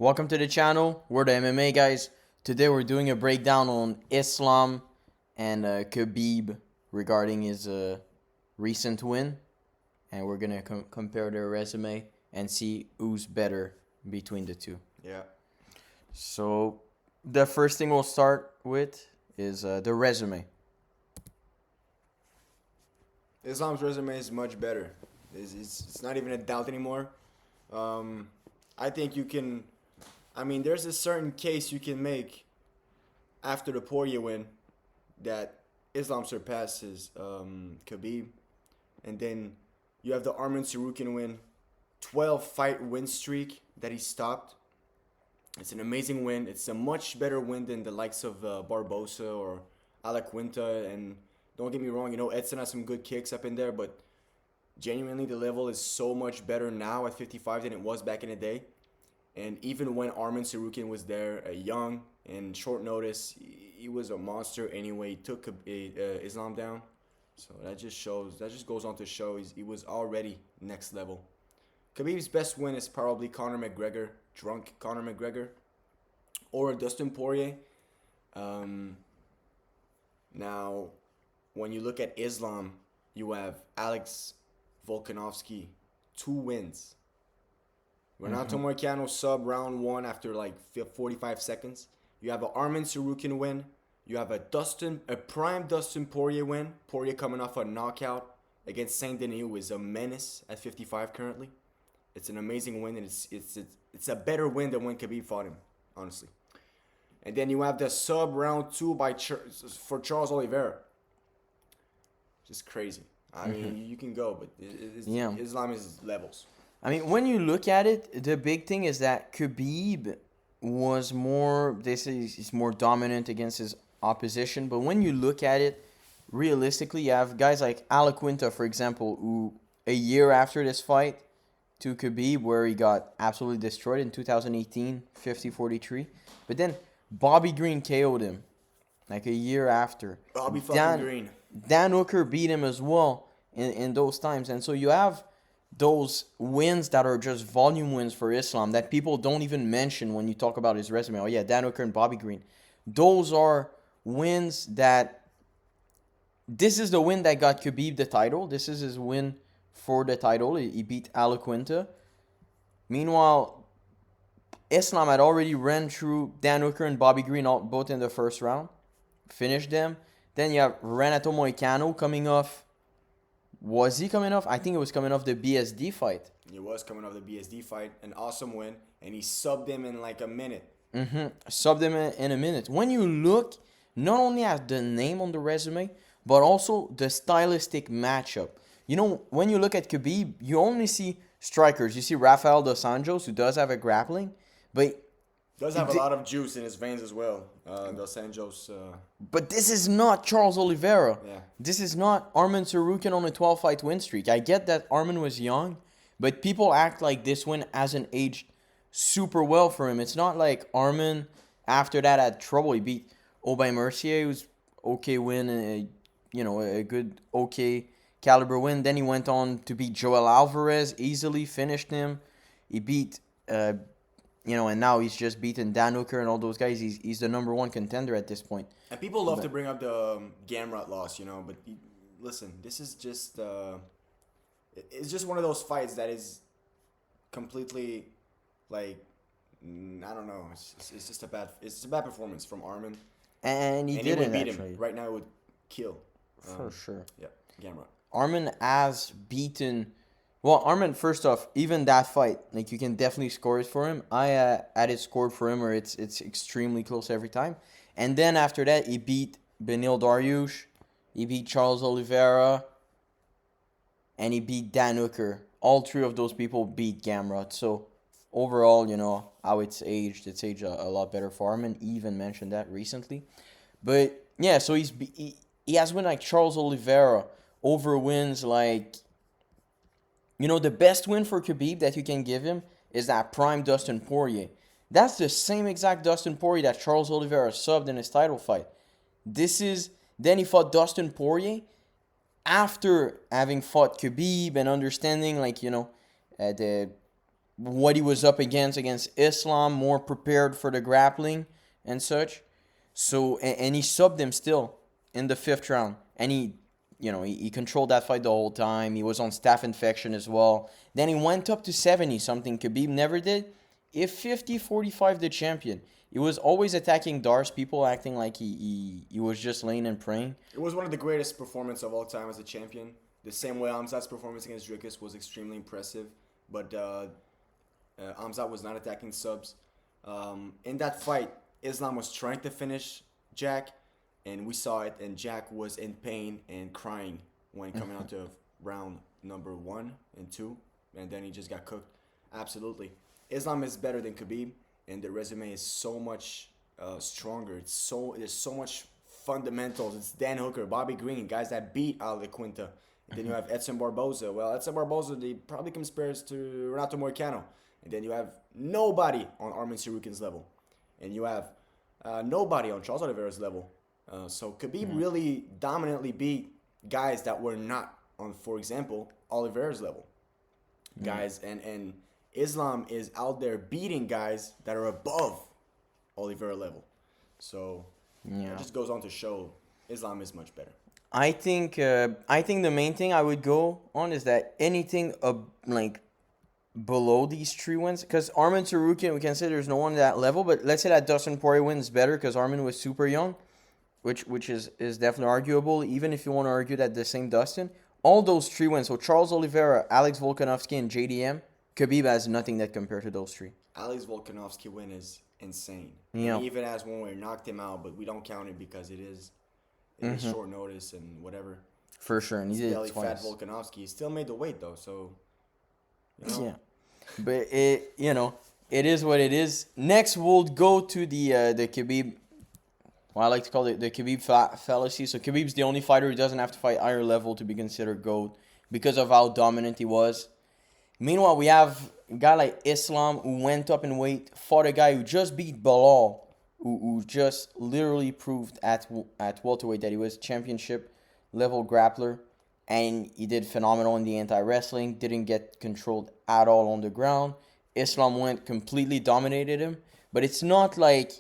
Welcome to the channel. We're the MMA guys. Today we're doing a breakdown on Islam and Khabib regarding his recent win. And we're going to compare their resume and see who's better between the two. Yeah. So the first thing we'll start with is the resume. Islam's resume is much better. It's not even a doubt anymore. I think you can. I mean, there's a certain case you can make after the Poirier win that Islam surpasses Khabib. And then you have the Arman Tsarukyan win, 12-fight win streak that he stopped. It's an amazing win. It's a much better win than the likes of Barbosa or Alaquinta. And don't get me wrong, Edson has some good kicks up in there, but genuinely the level is so much better now at 55 than it was back in the day. And even when Arman Tsarukyan was there, young and short notice, he was a monster anyway. He took Islam down. So that just goes on to show he was already next level. Khabib's best win is probably Conor McGregor, drunk Conor McGregor, or Dustin Poirier. Now, when you look at Islam, you have Alex Volkanovski, 2 wins. Renato Moicano sub round 1 after like 45 seconds. You have an Arman Tsarukyan win. You have a prime Dustin Poirier win. Poirier coming off a knockout against Saint Denis, who is a menace at 55 currently. It's an amazing win, and it's a better win than when Khabib fought him, honestly. And then you have the sub round 2 for Charles Oliveira. Just crazy. I mean, you can go, but Islam is levels. I mean, when you look at it, the big thing is that Khabib was more, they say he's more dominant against his opposition. But when you look at it, realistically, you have guys like Alaquinta, for example, who a year after this fight to Khabib, where he got absolutely destroyed in 2018, 50-43. But then Bobby Green KO'd him like a year after. Bobby fucking Green. Dan Hooker beat him as well in those times. And so you have those wins that are just volume wins for Islam that people don't even mention when you talk about his resume. Oh yeah, Dan Hooker and Bobby Green. Those are wins that... This is the win that got Khabib the title. This is his win for the title. He beat Alaquinta. Meanwhile, Islam had already ran through Dan Hooker and Bobby Green both in the first round. Finished them. Then you have Renato Moicano coming off... Was he coming off? I think it was coming off the BSD fight. He was coming off the BSD fight. An awesome win. And he subbed him in like a minute. Subbed him in a minute. When you look not only at the name on the resume, but also the stylistic matchup. When you look at Khabib, you only see strikers. You see Rafael dos Anjos, who does have a grappling, but... Does have a lot of juice in his veins as well. Dos Anjos. But this is not Charles Oliveira. Yeah. This is not Arman Tsarukyan on a 12-fight win streak. I get that Arman was young, but people act like this win hasn't aged super well for him. It's not like Arman, after that, had trouble. He beat Aubin Mercier, who's okay win, a good, okay caliber win. Then he went on to beat Joel Alvarez, easily finished him. He beat... and now he's just beaten Dan Hooker and all those guys. He's the number 1 contender at this point. And people love to bring up the Gamrot loss, but listen, this is just it's just one of those fights that is completely like I don't know. It's just a bad performance from Arman. And he would beat actually. him right now. It would kill For sure. Yeah, Gamrot. Arman has beaten. Well, Arman, first off, even that fight, like you can definitely score it for him. I had it scored for him, where it's extremely close every time. And then after that, he beat Benil Dariush, he beat Charles Oliveira, and he beat Dan Hooker. All 3 of those people beat Gamrot. So overall, how it's aged a lot better for Arman. He even mentioned that recently. But yeah, so he has win like Charles Oliveira over wins like... the best win for Khabib that you can give him is that prime Dustin Poirier. That's the same exact Dustin Poirier that Charles Oliveira subbed in his title fight. Then he fought Dustin Poirier after having fought Khabib and understanding, the what he was up against Islam, more prepared for the grappling and such. So and he subbed him still in the fifth round, and he controlled that fight the whole time. He was on staph infection as well. Then he went up to 70, something Khabib never did. If 50-45 the champion, he was always attacking Darce. People acting like he was just laying and praying. It was one of the greatest performances of all time as a champion. The same way Amzat's performance against Dricus was extremely impressive, but Amzat was not attacking subs. In that fight, Islam was trying to finish Jack, and we saw it, and Jack was in pain and crying when coming out of round number 1 and 2, and then he just got cooked. Absolutely. Islam is better than Khabib, and the resume is so much stronger. There's so much fundamentals. It's Dan Hooker, Bobby Green, guys that beat Al de Quinta. And then you have Edson Barboza. Well, Edson Barboza, he probably compares to Renato Moicano. And then you have nobody on Armin Sarukin's level. And you have nobody on Charles Oliveira's level. So Khabib really dominantly beat guys that were not on, for example, Oliveira's level. Guys, and Islam is out there beating guys that are above Oliveira level. So it just goes on to show Islam is much better. I think the main thing I would go on is that anything like below these 3 wins, because Armin Tsarukyan, we can say there's no one at that level, but let's say that Dustin Poirier wins better because Armin was super young, which is definitely arguable, even if you want to argue that the same Dustin. All those 3 wins, so Charles Oliveira, Alex Volkanovski, and JDM, Khabib has nothing that compared to those 3. Alex Volkanovski win is insane. Yeah. He even has one where he knocked him out, but we don't count it because it is short notice and whatever. For sure, and he did Belly it twice. fat Volkanovski. He still made the weight though, so Yeah, but it is what it is. Next, we'll go to the Khabib. Well, I like to call it the Khabib fallacy. So Khabib's the only fighter who doesn't have to fight higher level to be considered GOAT because of how dominant he was. Meanwhile, we have a guy like Islam who went up in weight, fought a guy who just beat Bilal, who just literally proved at welterweight that he was championship level grappler, and he did phenomenal in the anti-wrestling, didn't get controlled at all on the ground. Islam went completely dominated him, but it's not like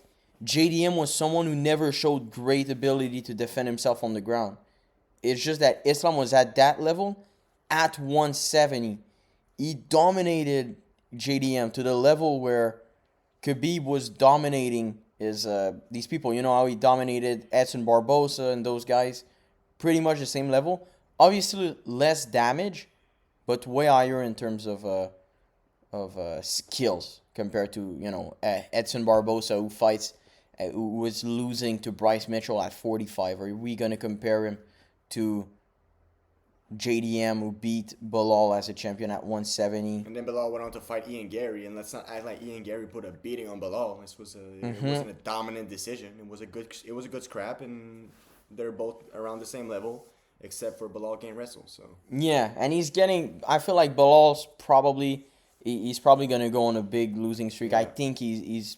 JDM was someone who never showed great ability to defend himself on the ground. It's just that Islam was at that level at 170. He dominated JDM to the level where Khabib was dominating these people. You know how he dominated Edson Barboza and those guys? Pretty much the same level. Obviously less damage, but way higher in terms of skills compared to Edson Barboza who was losing to Bryce Mitchell at 45. Are we gonna compare him to JDM who beat Bilal as a champion at 170? And then Bilal went on to fight Ian Gary, and let's not act like Ian Gary put a beating on Bilal. It wasn't a dominant decision. It was a good scrap, and they're both around the same level, except for Bilal can't wrestle. So yeah, and I feel like Bilal's he's probably gonna go on a big losing streak. Yeah. I think he's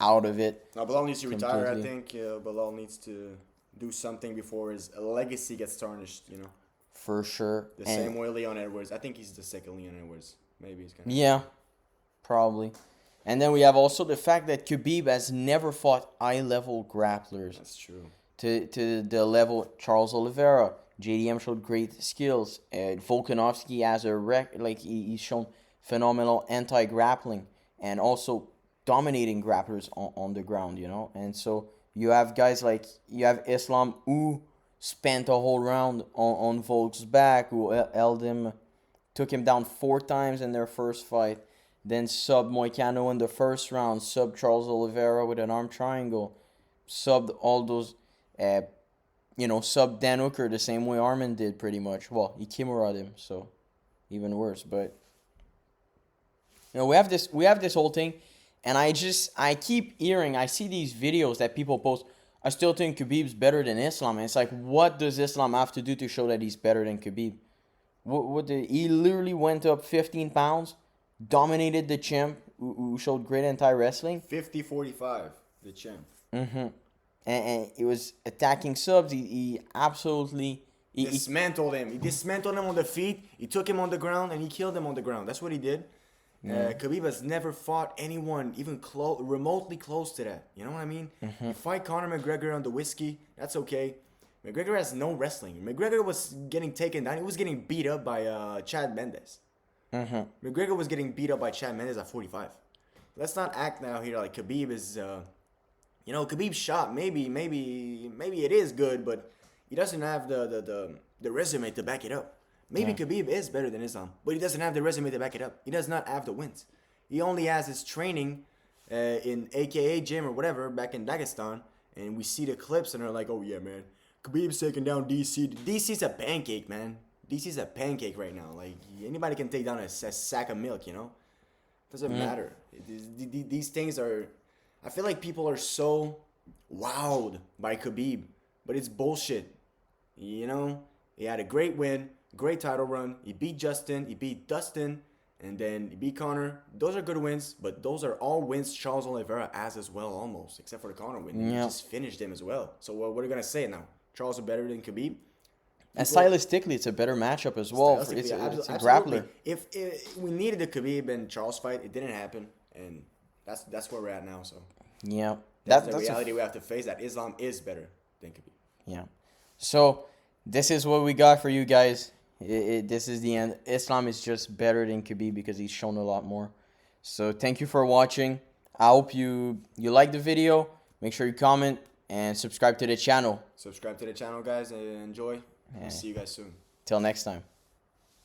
out of it. now Bilal needs to retire. I Completely. think Bilal needs to do something before his legacy gets tarnished. For sure. The same way Leon Edwards. I think he's the second Leon Edwards. Maybe he's gonna. Yeah, probably. And then we have also the fact that Khabib has never fought high-level grapplers That's true. to the level Charles Oliveira. JDM showed great skills. Volkanovski has he's shown phenomenal anti-grappling and also dominating grapplers on the ground, And so you have guys like Islam who spent a whole round on Volk's back, who held him, took him down 4 times in their first fight, then subbed Moicano in the first round, subbed Charles Oliveira with an arm triangle, subbed all those, subbed Dan Hooker the same way Armin did pretty much. Well, he Kimura'd him, so even worse. But we have this whole thing, and I keep hearing, I see these videos that people post. I still think Khabib's better than Islam. And it's like, what does Islam have to do to show that he's better than Khabib? He literally went up 15 pounds, dominated the champ, who showed great anti-wrestling. 50-45, the champ. And he was attacking subs. He absolutely... Dismantled him. He dismantled him on the feet. He took him on the ground, and he killed him on the ground. That's what he did. Khabib has never fought anyone even remotely close to that. You know what I mean? You fight Conor McGregor on the whiskey, that's okay. McGregor has no wrestling. McGregor was getting taken down. He was getting beat up by Chad Mendes. McGregor was getting beat up by Chad Mendes at 45. Let's not act now here like Khabib is, Khabib's shot. Maybe it is good, but he doesn't have the resume to back it up. Maybe Khabib is better than Islam, but he doesn't have the resume to back it up. He does not have the wins. He only has his training in AKA gym or whatever back in Dagestan, and we see the clips and they're like, oh yeah, man, Khabib's taking down DC. DC's a pancake, man. DC's a pancake right now. Like, anybody can take down a sack of milk, Doesn't matter. These things are... I feel like people are so wowed by Khabib, but it's bullshit. He had a great win, great title run. He beat Justin, he beat Dustin, and then he beat Conor. Those are good wins, but those are all wins Charles Oliveira has as well, almost, except for the Conor win. He just finished him as well. So what are you going to say now? Charles is better than Khabib? And stylistically, it's a better matchup as well. It's a grappler. If we needed the Khabib and Charles fight, it didn't happen, and that's where we're at now. So yeah, that's the reality we have to face. That Islam is better than Khabib. Yeah. So this is what we got for you guys. This is the end. Islam is just better than Khabib because he's shown a lot more. So thank you for watching. I hope you like the video. Make sure you comment and subscribe to the channel. Subscribe to the channel, guys, and enjoy. See you guys soon. Till next time.